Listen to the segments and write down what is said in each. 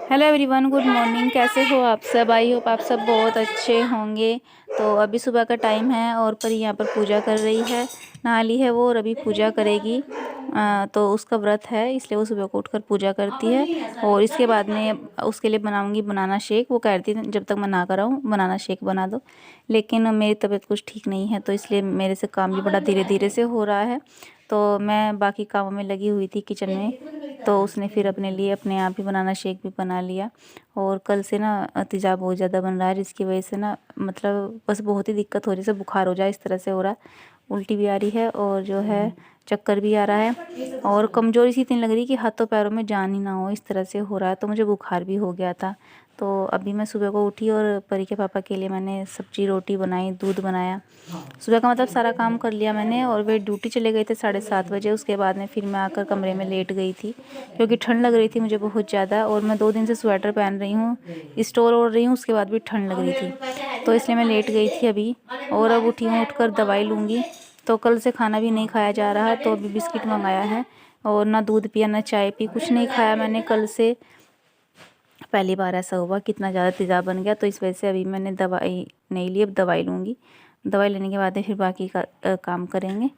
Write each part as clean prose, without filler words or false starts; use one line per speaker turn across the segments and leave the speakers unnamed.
Hello everyone, good morning. कैसे हो आप सब? आई होप आप सब बहुत अच्छे होंगे। तो अभी सुबह का टाइम है और परी यहाँ पर पूजा कर रही है। नहा ली है वो और अभी पूजा करेगी। तो उसका व्रत है, इसलिए वो सुबह को उठकर पूजा करती है। और इसके बाद में उसके लिए बनाऊंगी बनाना शेक। वो कह रही थी जब तक मैं ना कराऊँ बनाना शेक बना दो, लेकिन मेरी तबीयत कुछ ठीक नहीं है तो इसलिए मेरे से काम भी बड़ा धीरे धीरे से हो रहा है। तो मैं बाकी कामों में लगी हुई थी किचन में, तो उसने फिर अपने लिए अपने आप ही बनाना शेक भी बना लिया। और कल से ना तेज़ाब बहुत ज़्यादा बन रहा है, जिसकी वजह से ना मतलब बस बहुत ही दिक्कत हो रही है, जैसे बुखार हो जाए इस तरह से हो रहा है। उल्टी भी आ रही है और जो है चक्कर भी आ रहा है और कमज़ोरी सी इतनी लग रही है कि हाथों पैरों में जान ही ना हो, इस तरह से हो रहा है। तो मुझे बुखार भी हो गया था। तो अभी मैं सुबह को उठी और परी के पापा के लिए मैंने सब्जी रोटी बनाई, दूध बनाया। सुबह का मतलब सारा काम कर लिया मैंने। और वे ड्यूटी चले गए थे 7:30 बजे। उसके बाद में फिर मैं आकर कमरे में लेट गई थी क्योंकि ठंड लग रही थी मुझे बहुत ज़्यादा। और मैं 2 दिन से स्वेटर पहन रही हूँ, स्टोल ओढ़ रही हूँ, उसके बाद भी ठंड लग रही थी, तो इसलिए मैं लेट गई थी अभी। और अब उठी हूँ, उठकर दवाई लूँगी। तो कल से खाना भी नहीं खाया जा रहा, तो अभी बिस्किट मंगाया है और ना दूध पिया ना चाय पी, कुछ नहीं खाया मैंने कल से। पहली बार ऐसा हुआ, कितना ज़्यादा तेज़ाब बन गया, तो इस वजह से अभी मैंने दवाई नहीं ली। अब दवाई लूँगी, दवाई लेने के बाद फिर बाकी का काम करेंगे।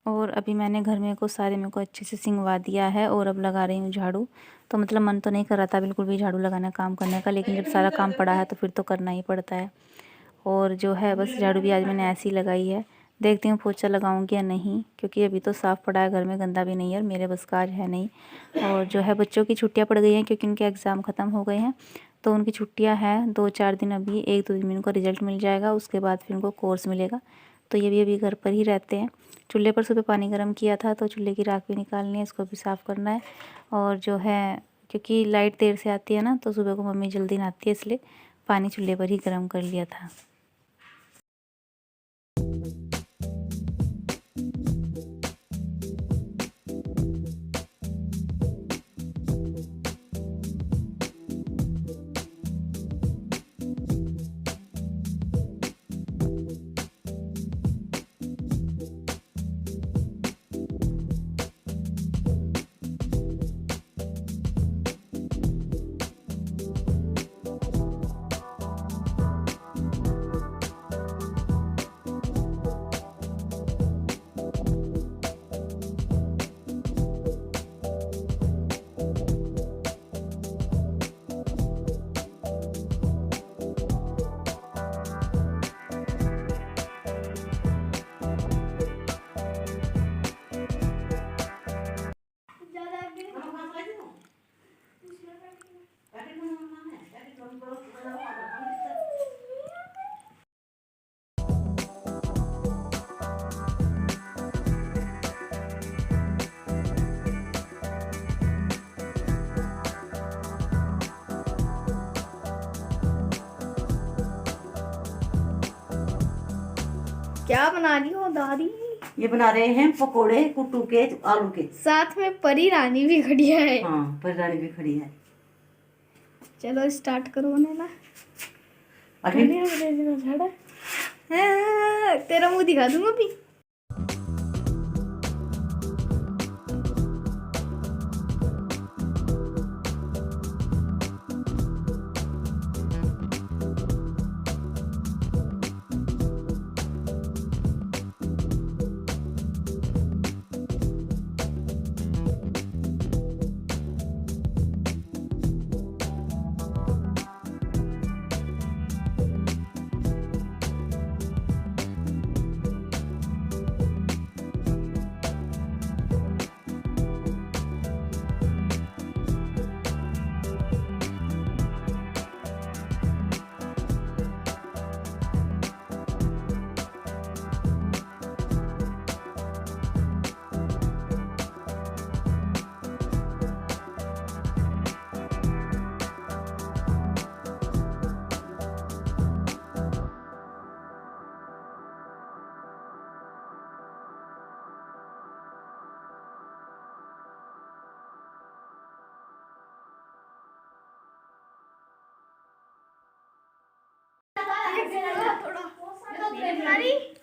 और अभी मैंने घर में को सारे मेरे को अच्छे से सिंगवा दिया है और अब लगा रही हूँ झाड़ू। तो मतलब मन तो नहीं कर रहा था बिल्कुल भी झाड़ू लगाना, काम करने का, लेकिन जब सारा काम पड़ा है तो फिर तो करना ही पड़ता है। और जो है बस झाड़ू भी आज मैंने ऐसी लगाई है। देखती हूँ पोछा लगाऊंगी या नहीं, क्योंकि अभी तो साफ़ पड़ा है घर में, गंदा भी नहीं है और मेरे बस का आज है नहीं। और जो है बच्चों की छुट्टियाँ पड़ गई हैं क्योंकि उनके एग्ज़ाम ख़त्म हो गए हैं, तो उनकी छुट्टियाँ हैं 2-4 दिन। अभी 1-2 दिन में उनको रिज़ल्ट मिल जाएगा, उसके बाद फिर उनको कोर्स मिलेगा। तो ये भी अभी घर पर ही रहते हैं। चूल्हे पर सुबह पानी गर्म किया था तो चूल्हे की राख भी निकालनी है, इसको भी साफ़ करना है। और जो है क्योंकि लाइट देर से आती है ना, तो सुबह को मम्मी जल्दी नहाती है, इसलिए पानी चूल्हे पर ही गर्म कर लिया था।
क्या बना रही हो दादी?
ये बना रहे हैं पकोड़े कुट्टू के, आलू के।
साथ में परी रानी भी खड़ी है।
हाँ, परिरानी भी खड़ी है।
चलो स्टार्ट करो बनाना।
अभी
तेरा मुंह दिखा दूंगा अभी।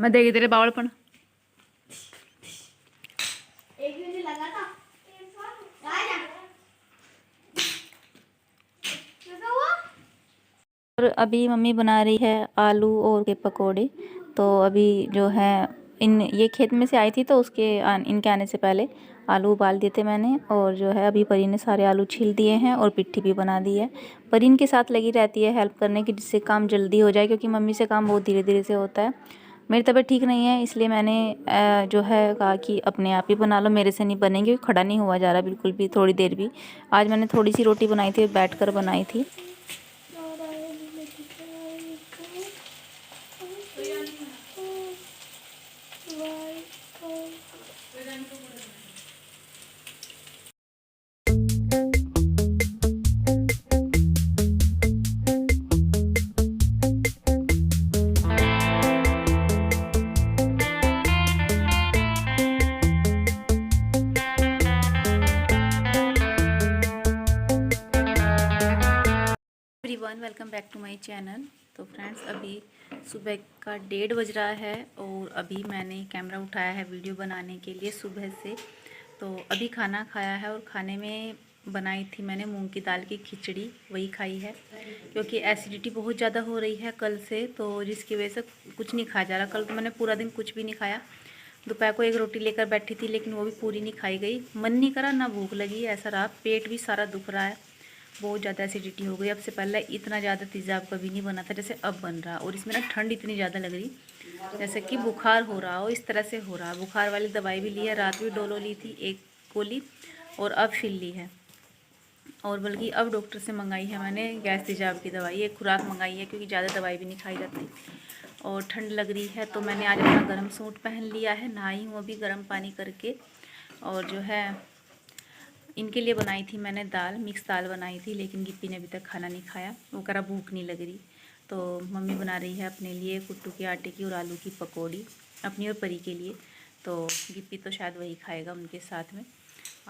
मैं देगी तेरे बावड़पन।
एक मिनट लगा था। कैसा हुआ?
और अभी मम्मी बना रही है आलू और के पकोड़े। तो अभी जो है ये खेत में से आई थी, तो उसके इनके आने से पहले आलू उबाल दिए थे मैंने। और जो है अभी परी ने सारे आलू छील दिए हैं और पिट्ठी भी बना दी है। परी इनके साथ लगी रहती है हेल्प करने की, जिससे काम जल्दी हो जाए, क्योंकि मम्मी से काम बहुत धीरे धीरे से होता है। मेरी तबीयत ठीक नहीं है, इसलिए मैंने जो है कहा कि अपने आप ही बना लो, मेरे से नहीं बनेंगे, खड़ा नहीं हुआ जा रहा बिल्कुल भी, थोड़ी देर भी। आज मैंने थोड़ी सी रोटी बनाई थी, बैठ कर बनाई थी। Everyone, welcome back to my channel. तो फ्रेंड्स, अभी सुबह का 1:30 बज रहा है और अभी मैंने कैमरा उठाया है वीडियो बनाने के लिए सुबह से। तो अभी खाना खाया है और खाने में बनाई थी मैंने मूंग की दाल की खिचड़ी, वही खाई है। क्योंकि एसिडिटी बहुत ज़्यादा हो रही है कल से, तो जिसकी वजह से कुछ नहीं खाया जा रहा। कल तो मैंने पूरा दिन कुछ भी नहीं खाया। दोपहर को एक रोटी लेकर बैठी थी, लेकिन वो भी पूरी नहीं खाई गई। मन नहीं करा, ना भूख लगी, ऐसा रहा। पेट भी सारा दुख रहा है, बहुत ज़्यादा एसिडिटी हो गई। अब से पहले इतना ज़्यादा तेज़ाब कभी नहीं बना था जैसे अब बन रहा। और इसमें ना ठंड इतनी ज़्यादा लग रही, जैसे कि बुखार हो रहा हो, इस तरह से हो रहा। बुखार वाली दवाई भी ली है, रात भी डोलो ली थी एक गोली, और अब फिर ली है। और बल्कि अब डॉक्टर से मंगाई है मैंने गैस तेज़ाब की दवाई, एक खुराक मंगाई है, क्योंकि ज़्यादा दवाई भी नहीं खाई जाती और ठंड लग रही है। तो मैंने आज अपना गर्म सूट पहन लिया है, नहाई हूँ अभी गर्म पानी करके। और जो है इनके लिए बनाई थी मैंने दाल, मिक्स दाल बनाई थी, लेकिन गिप्पी ने अभी तक खाना नहीं खाया, वो कह रहा भूख नहीं लग रही। तो मम्मी बना रही है अपने लिए कुट्टू के आटे की और आलू की पकौड़ी, अपनी और परी के लिए। तो गिप्पी तो शायद वही खाएगा उनके साथ में।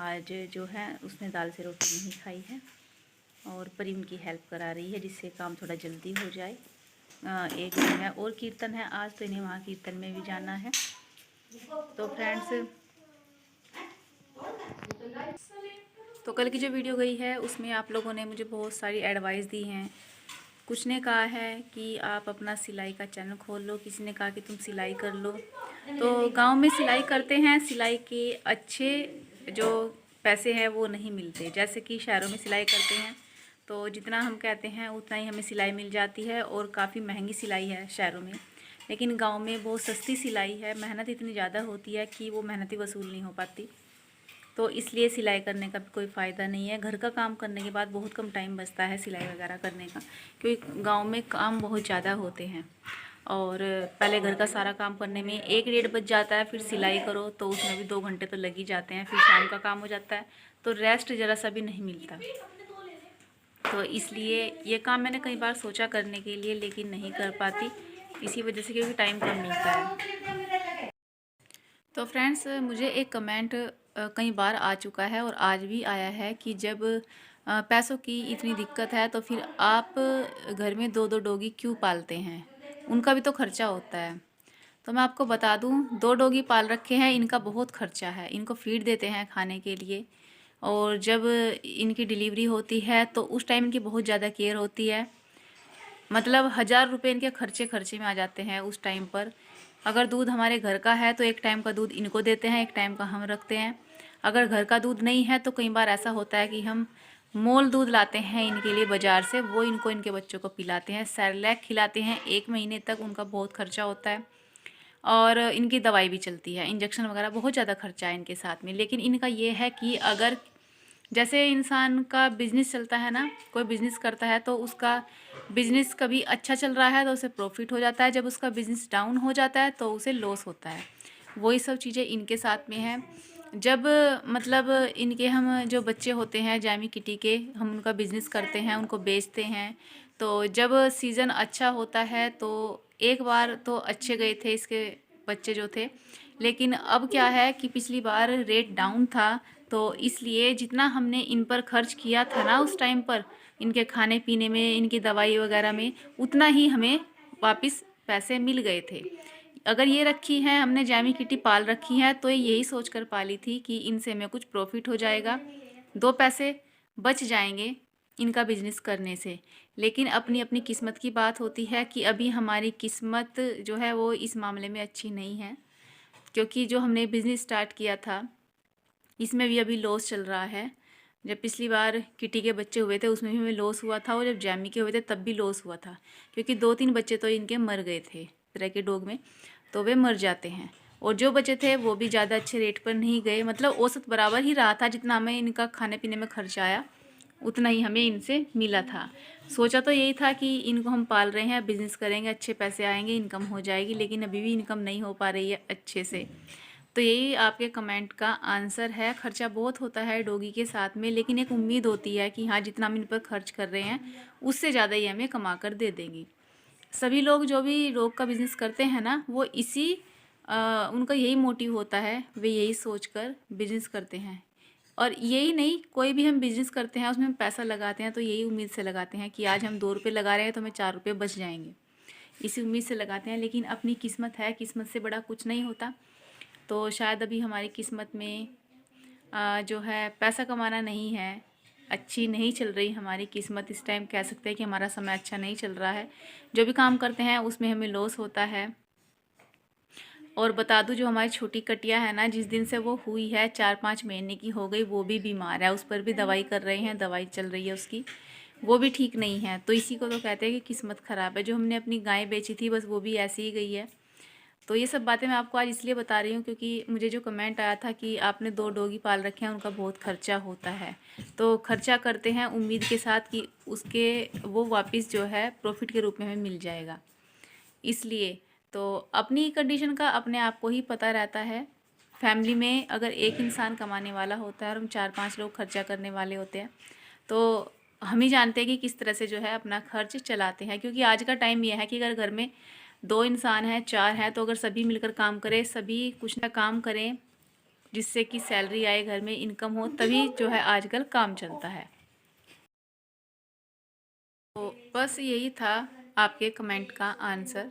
आज जो है उसने दाल से रोटी नहीं खाई है, और परी उनकी हेल्प करा रही है, जिससे काम थोड़ा जल्दी हो जाए। एक दिन है और कीर्तन है आज, तो इन्हें वहाँ कीर्तन में भी जाना है। तो फ्रेंड्स, तो कल की जो वीडियो गई है उसमें आप लोगों ने मुझे बहुत सारी एडवाइस दी हैं। कुछ ने कहा है कि आप अपना सिलाई का चैनल खोल लो, किसी ने कहा कि तुम सिलाई कर लो। तो गांव में सिलाई करते हैं, सिलाई के अच्छे जो पैसे हैं वो नहीं मिलते, जैसे कि शहरों में सिलाई करते हैं तो जितना हम कहते हैं उतना ही हमें सिलाई मिल जाती है, और काफ़ी महंगी सिलाई है शहरों में। लेकिन गांव में बहुत सस्ती सिलाई है, मेहनत इतनी ज़्यादा होती है कि वो मेहनत ही वसूल नहीं हो पाती। तो इसलिए सिलाई करने का भी कोई फ़ायदा नहीं है। घर का काम करने के बाद बहुत कम टाइम बचता है सिलाई वगैरह करने का, क्योंकि गांव में काम बहुत ज़्यादा होते हैं। और पहले घर का सारा काम करने में 1-1:30 बज जाता है, फिर सिलाई करो तो उसमें भी 2 घंटे तो लग ही जाते हैं। फिर शाम का काम हो जाता है, तो रेस्ट ज़रा सा भी नहीं मिलता। तो इसलिए ये काम मैंने कई बार सोचा करने के लिए, लेकिन नहीं कर पाती, इसी वजह से, क्योंकि टाइम कम मिलता है। तो फ्रेंड्स, मुझे एक कमेंट कई बार आ चुका है और आज भी आया है कि जब पैसों की इतनी दिक्कत है तो फिर आप घर में 2-2 डॉगी क्यों पालते हैं, उनका भी तो खर्चा होता है। तो मैं आपको बता दूं, 2 डॉगी पाल रखे हैं, इनका बहुत खर्चा है। इनको फीड देते हैं खाने के लिए, और जब इनकी डिलीवरी होती है तो उस टाइम इनकी बहुत ज़्यादा केयर होती है। मतलब 1000 रुपये इनके खर्चे में आ जाते हैं उस टाइम पर। अगर दूध हमारे घर का है तो एक टाइम का दूध इनको देते हैं, एक टाइम का हम रखते हैं। अगर घर का दूध नहीं है तो कई बार ऐसा होता है कि हम मोल दूध लाते हैं इनके लिए बाज़ार से, वो इनको इनके बच्चों को पिलाते हैं, सेरेलैक खिलाते हैं 1 महीने तक। उनका बहुत खर्चा होता है, और इनकी दवाई भी चलती है, इंजेक्शन वगैरह, बहुत ज़्यादा खर्चा है इनके साथ में। लेकिन इनका ये है कि अगर जैसे इंसान का बिजनेस चलता है ना, कोई बिजनेस करता है तो उसका बिजनेस कभी अच्छा चल रहा है तो उसे प्रॉफिट हो जाता है, जब उसका बिजनेस डाउन हो जाता है तो उसे लॉस होता है। वही सब चीज़ें इनके साथ में है। जब मतलब इनके हम जो बच्चे होते हैं जैमी किटी के, हम उनका बिजनेस करते हैं, उनको बेचते हैं। तो जब सीज़न अच्छा होता है तो एक बार तो अच्छे गए थे इसके बच्चे जो थे, लेकिन अब क्या है कि पिछली बार रेट डाउन था, तो इसलिए जितना हमने इन पर खर्च किया था ना उस टाइम पर, इनके खाने पीने में, इनकी दवाई वगैरह में, उतना ही हमें वापस पैसे मिल गए थे। अगर ये रखी है हमने जैमी किटी पाल रखी है तो यही सोच कर पाली थी कि इनसे हमें कुछ प्रॉफिट हो जाएगा, 2 पैसे बच जाएंगे इनका बिजनेस करने से। लेकिन अपनी अपनी किस्मत की बात होती है कि अभी हमारी किस्मत जो है वो इस मामले में अच्छी नहीं है, क्योंकि जो हमने बिज़नेस स्टार्ट किया था इसमें भी अभी लॉस चल रहा है। जब पिछली बार किटी के बच्चे हुए थे उसमें भी हमें लॉस हुआ था, और जब जैमी के हुए थे तब भी लॉस हुआ था, क्योंकि 2-3 बच्चे तो इनके मर गए थे तरह के डॉग में, तो वे मर जाते हैं। और जो बचे थे वो भी ज़्यादा अच्छे रेट पर नहीं गए, मतलब औसत बराबर ही रहा था, जितना हमें इनका खाने पीने में खर्चा आया उतना ही हमें इनसे मिला था। सोचा तो यही था कि इनको हम पाल रहे हैं, बिज़नेस करेंगे, अच्छे पैसे आएंगे, इनकम हो जाएगी, लेकिन अभी भी इनकम नहीं हो पा रही है अच्छे से। तो यही आपके कमेंट का आंसर है। खर्चा बहुत होता है डॉगी के साथ में, लेकिन एक उम्मीद होती है कि हाँ जितना हम इन पर खर्च कर रहे हैं उससे ज़्यादा ही हमें कमा कर दे देंगी। सभी लोग जो भी डॉग का बिज़नेस करते हैं ना, वो उनका यही मोटिव होता है, वे यही सोच कर बिज़नेस करते हैं। और यही नहीं, कोई भी हम बिज़नेस करते हैं उसमें हम पैसा लगाते हैं तो यही उम्मीद से लगाते हैं कि आज हम 2 रुपये लगा रहे हैं तो हमें 4 रुपये बच जाएंगे, इसी उम्मीद से लगाते हैं। लेकिन अपनी किस्मत है, किस्मत से बड़ा कुछ नहीं होता। तो शायद अभी हमारी किस्मत में जो है पैसा कमाना नहीं है, अच्छी नहीं चल रही हमारी किस्मत। इस टाइम कह सकते हैं कि हमारा समय अच्छा नहीं चल रहा है, जो भी काम करते हैं उसमें हमें लॉस होता है। और बता दूं, जो हमारी छोटी कटिया है ना, जिस दिन से वो हुई है 4-5 महीने की हो गई, वो भी बीमार है, उस पर भी दवाई कर रहे हैं, दवाई चल रही है उसकी, वो भी ठीक नहीं है। तो इसी को तो कहते हैं कि किस्मत ख़राब है। जो हमने अपनी गाय बेची थी बस वो भी ऐसी ही गई है। तो ये सब बातें मैं आपको आज इसलिए बता रही हूँ क्योंकि मुझे जो कमेंट आया था कि आपने 2 डॉगी पाल रखे हैं, उनका बहुत खर्चा होता है। तो खर्चा करते हैं उम्मीद के साथ कि उसके वो वापस जो है प्रॉफिट के रूप में हमें मिल जाएगा। इसलिए तो अपनी कंडीशन का अपने आप को ही पता रहता है। फैमिली में अगर एक इंसान कमाने वाला होता है और हम 4-5 लोग खर्चा करने वाले होते हैं, तो हम ही जानते हैं कि किस तरह से जो है अपना खर्च चलाते हैं। क्योंकि आज का टाइम यह है कि अगर घर में 2 इंसान हैं, 4 हैं, तो अगर सभी मिलकर काम करें, सभी कुछ ना काम करें जिससे कि सैलरी आए, घर में इनकम हो, तभी जो है आजकल काम चलता है। तो बस यही था आपके कमेंट का आंसर।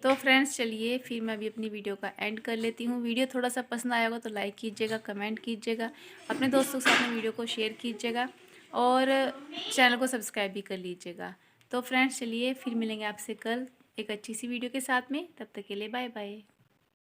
तो फ्रेंड्स चलिए फिर मैं अभी अपनी वीडियो का एंड कर लेती हूँ। वीडियो थोड़ा सा पसंद आया होगा तो लाइक कीजिएगा, कमेंट कीजिएगा, अपने दोस्तों के साथ में वीडियो को शेयर कीजिएगा और चैनल को सब्सक्राइब भी कर लीजिएगा। तो फ्रेंड्स चलिए फिर मिलेंगे आपसे कल एक अच्छी सी वीडियो के साथ में। तब तक के लिए बाय बाय।